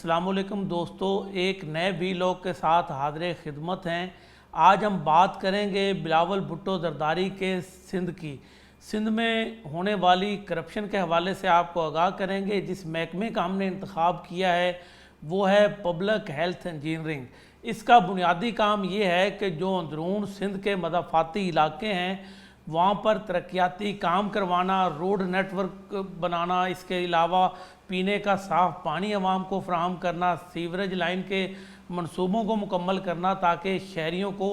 अस्सलाम वालेकुम दोस्तों, एक नए वीलॉग के साथ हाज़िर खिदमत हैं। आज हम बात करेंगे बिलावल भुट्टो जरदारी के सिंध की। सिंध में होने वाली करप्शन के हवाले से आपको आगाह करेंगे। जिस महकमे का हमने इंतखाब किया है वो है पब्लिक हेल्थ इंजीनियरिंग। इसका बुनियादी काम ये है कि जो अंदरून सिंध के मदाफ़ाती इलाके हैं वहाँ पर तरक्याती काम करवाना, रोड नेटवर्क बनाना, इसके अलावा पीने का साफ़ पानी आवाम को फराहम करना, सीवरेज लाइन के मंसूबों को मुकम्मल करना ताकि शहरियों को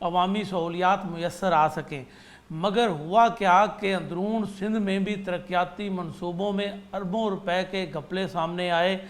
अवामी सहूलियात मुयस्सर आ सकें। मगर हुआ क्या कि अंदरून सिंध में भी तरक्याती मंसूबों में अरबों रुपए के घपले सामने आए।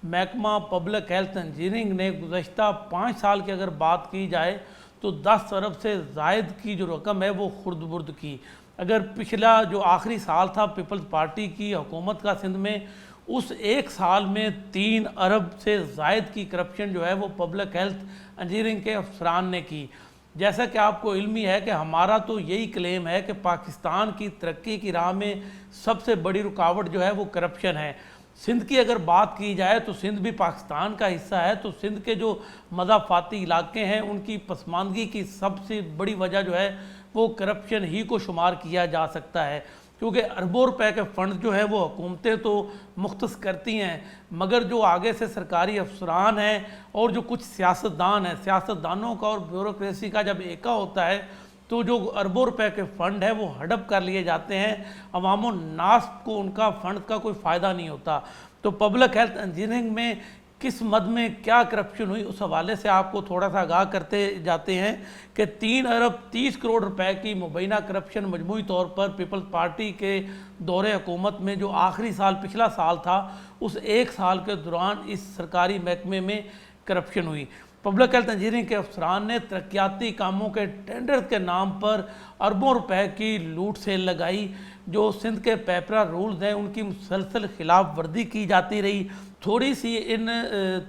महकमा पब्लिक हेल्थ इंजीनियरिंग ने गुज़श्ता 5 साल की अगर बात की जाए तो 10 अरब से ज़ायद की जो रकम है वो खुर्द-बुर्द की। अगर पिछला जो आखिरी साल था पीपल्स पार्टी की हुकूमत का सिंध में, उस एक साल में 3 अरब से ज़ायद की करप्शन जो है वो पब्लिक हेल्थ इंजीनियरिंग के अफसरान ने की। जैसा कि आपको इल्मी है कि हमारा तो यही क्लेम है कि पाकिस्तान की तरक्की की राह में सबसे बड़ी रुकावट जो है वो करप्शन है। सिंध की अगर बात की जाए तो सिंध भी पाकिस्तान का हिस्सा है, तो सिंध के जो मदाफ़ाती इलाके हैं उनकी पसमानदगी की सबसे बड़ी वजह जो है वो करप्शन ही को शुमार किया जा सकता है। क्योंकि अरबों रुपए के फ़ंड जो है वो हुकूमतें तो मुख्तस करती हैं, मगर जो आगे से सरकारी अफसरान हैं और जो कुछ सियासतदान हैं, सियासतदानों का और ब्यूरोक्रेसी का जब एका होता है तो जो अरबों रुपए के फ़ंड है वो हड़प कर लिए जाते हैं। अवामो नास को उनका फ़ंड का कोई फ़ायदा नहीं होता। तो पब्लिक हेल्थ इंजीनियरिंग में किस मद में क्या करप्शन हुई उस हवाले से आपको थोड़ा सा आगाह करते जाते हैं कि 3 अरब 30 करोड़ रुपए की मुबैना करप्शन मजमूई तौर पर पीपल्स पार्टी के दौरे हुकूमत में जो आखिरी साल पिछला साल था उस एक साल के दौरान इस सरकारी महकमे में करप्शन हुई। पब्लिक हेल्थ इंजीनियरिंग के अफसरान ने तरक्याती कामों के टेंडर के नाम पर अरबों रुपए की लूट सेल लगाई। जो सिंध के पेपरा रूल्स हैं उनकी मुसलसल खिलाफ वर्दी की जाती रही। थोड़ी सी इन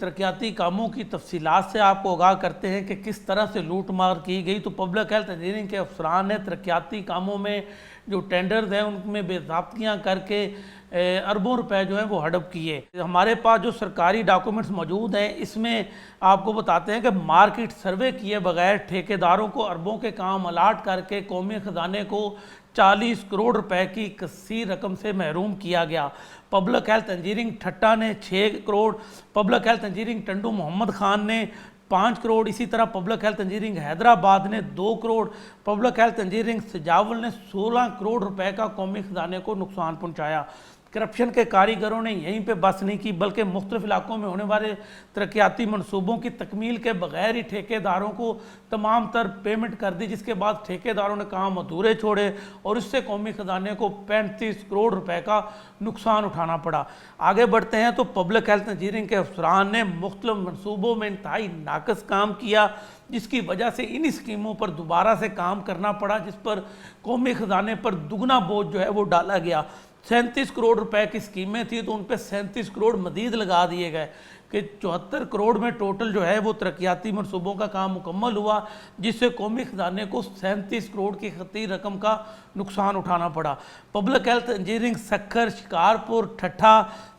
तरक्याती कामों की तफसीलात से आपको आगाह करते हैं कि किस तरह से लूट मार की गई। तो पब्लिक हेल्थ इंजीनियरिंग के अफसरान ने तरक्याती कामों में जो टेंडर्स हैं उनमें बेज़ाब्तियाँ करके अरबों रुपए जो है वो हड़प किए। हमारे पास जो सरकारी डॉक्यूमेंट्स मौजूद हैं इसमें आपको बताते हैं कि मार्केट सर्वे किए बगैर ठेकेदारों को अरबों के काम अलाट करके कौमी ख़जाने को 40 करोड़ रुपए की कसीर रकम से महरूम किया गया। पब्लिक हेल्थ इंजीनियरिंग ठट्टा ने 6 crore, public health engineering Tando Muhammad Khan ने 5 करोड़, इसी तरह पब्लिक हेल्थ इंजीनियरिंग हैदराबाद ने 2 करोड़, पब्लिक हेल्थ इंजीनियरिंग सजावल ने 16 करोड़ रुपए का कौमी खजाने को नुकसान पहुंचाया। करप्शन के कारीगरों ने यहीं पे बस नहीं की बल्कि मुख्तलिफ इलाकों में होने वाले तरक्याती मनसूबों की तकमील के बगैर ही ठेकेदारों को तमाम तर पेमेंट कर दी, जिसके बाद ठेकेदारों ने काम अधूरे छोड़े और इससे कौमी खजाने को 35 करोड़ रुपए का नुकसान उठाना पड़ा। आगे बढ़ते हैं तो पब्लिक हेल्थ इंजीनियरिंग के अफसरान ने मुख्तलिफ मनसूबों में इंतहाई नाकस काम किया, जिसकी वजह से इन स्कीमों पर दोबारा से काम करना पड़ा, जिस पर कौमी खजाने पर दुगना बोझ जो है वो डाला गया। 37 करोड़ रुपए की स्कीमें थी तो उन पर 37 करोड़ मजीद लगा दिए गए कि 74 करोड़ में टोटल जो है वो तरक्याती मनसूबों का काम मुकम्मल हुआ, जिससे कौमी खजाने को 37 करोड़ की खतीर रकम का नुकसान उठाना पड़ा। Public health engineering Sukkur, Shikarpur, ठट्ठा,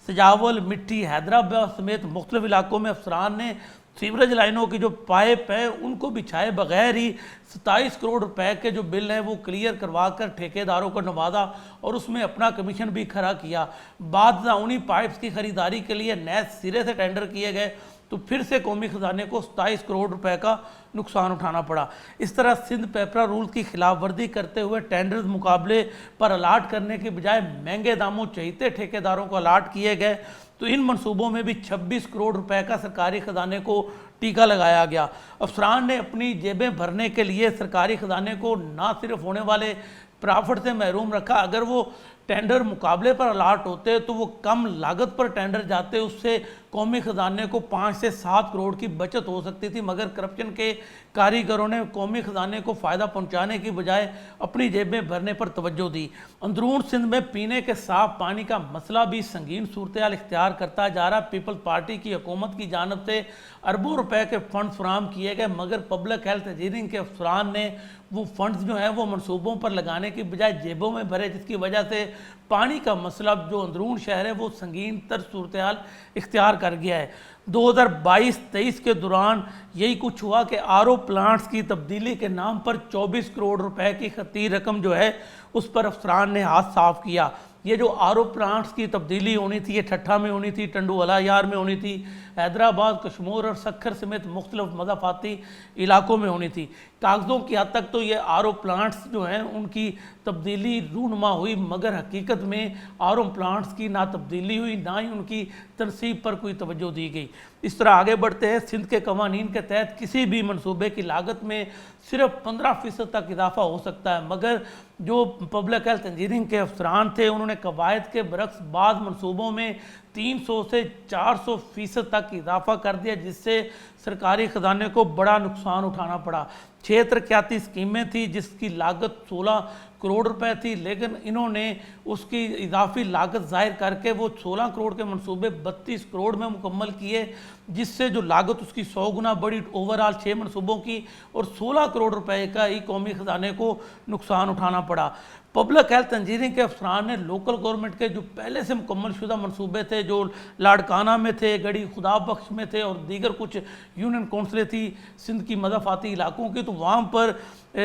सजावल, मिट्टी, हैदराबाद समेत मुख्तलिफ इलाकों में अफसरान ने सीवरेज लाइनों की जो पाइप है उनको बिछाए बगैर ही 27 करोड़ रुपए के जो बिल हैं वो क्लियर करवा कर ठेकेदारों को नवाजा और उसमें अपना कमीशन भी खड़ा किया। बाद में उन्हीं पाइप्स की खरीदारी के लिए नए सिरे से टेंडर किए गए तो फिर से कौमी खजाने को 27 करोड़ रुपए का नुकसान उठाना पड़ा। इस तरह सिंध पेपरा रूल्स की खिलाफ वर्जी करते हुए टेंडर्स मुकाबले पर अलाट करने के बजाय महंगे दामों चहीते ठेकेदारों को अलाट किए गए। तो इन मंसूबों में भी 26 करोड़ रुपए का सरकारी खजाने को टीका लगाया गया। अफसरान ने अपनी जेबें भरने के लिए सरकारी खजाने को ना सिर्फ होने वाले प्रॉफिट से महरूम रखा, अगर वो टेंडर मुकाबले पर अलाट होते तो वो कम लागत पर टेंडर जाते, उससे कौमी खजाने को 5 से 7 करोड़ की बचत हो सकती थी। मगर करप्शन के कारीगरों ने कौमी खजाने को फ़ायदा पहुंचाने की बजाय अपनी जेबें भरने पर तवज्जो दी। अंदरून सिंध में पीने के साफ पानी का मसला भी संगीन सूरत-ए-हाल इख्तियार करता जा रहा। पीपल्स पार्टी की हुकूमत की जानब से अरबों रुपए के फ़ंड फराहम किए गए, मगर पब्लिक हेल्थ इंजीनियरिंग के अफसरान ने वो फंड्स जो हैं वो मनसूबों पर लगाने की बजाय जेबों में भरे, जिसकी वजह से पानी का मसला जो अंदरून शहर है वो संगीन तर सूरत-ए-हाल इख्तियार कर गया है। 2022-23 के दौरान यही कुछ हुआ कि आरओ प्लांट्स की तब्दीली के नाम पर 24 करोड़ रुपए की खती रकम जो है उस पर अफसरान ने हाथ साफ किया। ये जो आरओ प्लांट्स की तब्दीली होनी थी, ये ठट्ठा में होनी थी, टंडुवाला यार में होनी थी, हैदराबाद, कश्मीर और सक्खर समेत मुख्तलिफ मज़ाफ़ाती इलाकों में होनी थी। कागज़ों की हद तक तो ये आरओ प्लांट्स जो हैं उनकी तब्दीली रूनुमा हुई, मगर हकीकत में आरओ प्लांट्स की ना तब्दीली हुई, ना ही उनकी तनसीब पर कोई तवज्जो दी गई। इस तरह आगे बढ़ते हैं। सिंध के कवानीन के तहत किसी भी मनसूबे की लागत में सिर्फ 15% तक इजाफा हो सकता है, मगर जो पब्लिक हेल्थ इंजीनियरिंग के अफसरान थे उन्होंने कवायद के बरक्स बाद मनसूबों में 300 से 400% तक इजाफा कर दिया, जिससे सरकारी ख़जाने को बड़ा नुकसान उठाना पड़ा। 6 तरक्याती स्कीमें थी जिसकी लागत 16 करोड़ रुपए थी, लेकिन इन्होंने उसकी इजाफी लागत ज़ाहिर करके वो 16 करोड़ के मनसूबे 32 करोड़ में मुकम्मल किए, जिससे जो लागत उसकी 100 गुना बढ़ी ओवरऑल 6 मनसूबों की, और 16 करोड़ रुपए का ही कौमी ख़जाने को नुकसान उठाना पड़ा। पब्लिक हेल्थ इंजीनियरिंग के अफसरान ने लोकल गवर्नमेंट के जो पहले से मुकम्मल शुदा मनसूबे थे, जो लाड़काना में थे, गढ़ी खुदा बख्श में थे और दीगर कुछ यूनियन कौंसलें थी सिंध की मज़ाफ़ाती इलाकों की, तो वहाँ पर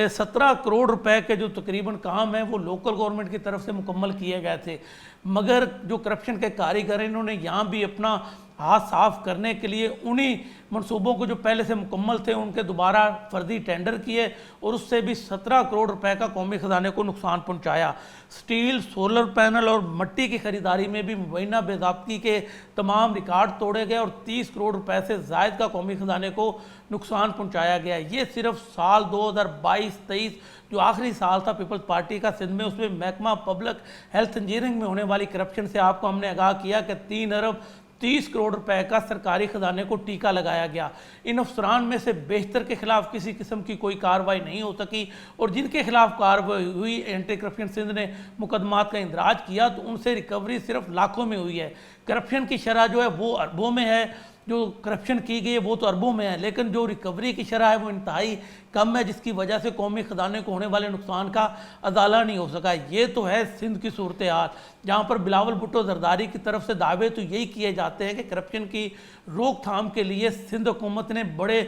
17 करोड़ रुपए के जो तकरीबन काम हैं वो लोकल गवर्नमेंट की तरफ से मुकम्मल किए गए थे। मगर जो करप्शन के कारीगर हैं इन्होंने यहाँ भी अपना हाथ साफ करने के लिए उन्हीं मनसूबों को जो पहले से मुकम्मल थे उनके दोबारा फर्जी टेंडर किए और उससे भी 17 करोड़ रुपए का कौमी ख़जाने को नुकसान पहुंचाया। स्टील, सोलर पैनल और मिट्टी की खरीदारी में भी मुबैना बेज़ाब्ती के तमाम रिकॉर्ड तोड़े गए और 30 करोड़ रुपए से ज़ायद का कौमी ख़जाने को नुकसान पहुंचाया गया। ये सिर्फ साल 2022-23 जो आखिरी साल था पीपल्स पार्टी का सिंध में, उसमें महकमा पब्लिक हेल्थ इंजीनियरिंग में होने वाली करप्शन से आपको हमने आगाह किया कि 3 अरब 30 करोड़ रुपए का सरकारी ख़जाने को टीका लगाया गया। इन अफसरान में से बेहतर के खिलाफ किसी किस्म की कोई कार्रवाई नहीं हो सकी, और जिनके खिलाफ कार्रवाई हुई, एंटी करप्शन सिंध ने मुकदमात का इंदराज किया, तो उनसे रिकवरी सिर्फ लाखों में हुई है। करप्शन की शरह जो है वो अरबों में है, जो करप्शन की गई है वो तो अरबों में है, लेकिन जो रिकवरी की शरह है वो इंतहाई कम है, जिसकी वजह से कौमी ख़जाने को होने वाले नुकसान का अजाला नहीं हो सका। ये तो है सिंध की सूरत हाल, जहाँ पर बिलावल भुट्टो जरदारी की तरफ से दावे तो यही किए जाते हैं कि करप्शन की रोकथाम के लिए सिंध हुकूमत ने बड़े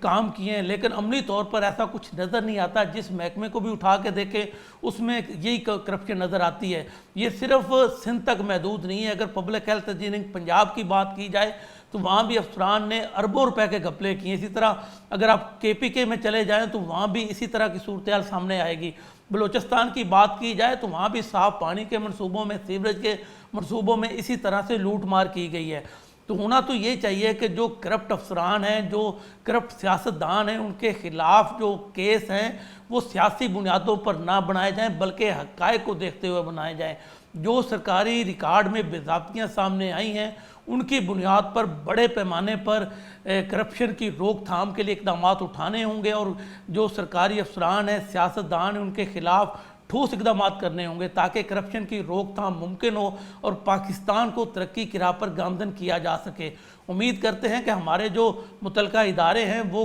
काम किए हैं, लेकिन अमली तौर पर ऐसा कुछ नज़र नहीं आता। जिस महकमे को भी उठा के देखें उसमें यही करप्शन नज़र आती है। ये सिर्फ सिंध तक महदूद नहीं है। अगर पब्लिक हेल्थ इंजीनियरिंग पंजाब की बात की जाए तो वहाँ भी अफसरान ने अरबों रुपए के घपले किए। इसी तरह अगर आप KPK में चले जाएं तो वहाँ भी इसी तरह की सूरत हाल सामने आएगी। बलूचिस्तान की बात की जाए तो वहाँ भी साफ पानी के मनसूबों में, सीवरेज के मनसूबों में इसी तरह से लूट मार की गई है। तो होना तो ये चाहिए कि जो करप्ट अफसरान हैं, जो करप्ट सियासतदान हैं, उनके खिलाफ जो केस हैं वो सियासी बुनियादों पर ना बनाए जाएं, बल्कि हक़ाइक़ को देखते हुए बनाए जाएं। जो सरकारी रिकॉर्ड में बेज़ाब्तियाँ सामने आई हैं उनकी बुनियाद पर बड़े पैमाने पर करप्शन की रोकथाम के लिए इक़दाम उठाने होंगे, और जो सरकारी अफसरान हैं, सियासतदान हैं, उनके खिलाफ ठोस इक़दाम करने होंगे ताकि करप्शन की रोकथाम मुमकिन हो और पाकिस्तान को तरक्की की राह पर गामज़न किया जा सके। उम्मीद करते हैं कि हमारे जो मुतलका इदारे हैं वो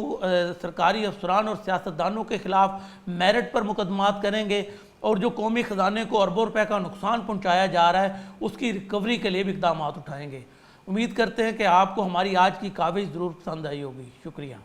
सरकारी अफसरान और सियासतदानों के ख़िलाफ़ मेरिट पर मुकदमात करेंगे, और जो कौमी ख़जाने को अरबों रुपए का नुकसान पहुँचाया जा रहा है उसकी रिकवरी के लिए भी इक़दाम उठाएँगे। उम्मीद करते हैं कि आपको हमारी आज की काविश ज़रूर पसंद आई होगी। शुक्रिया।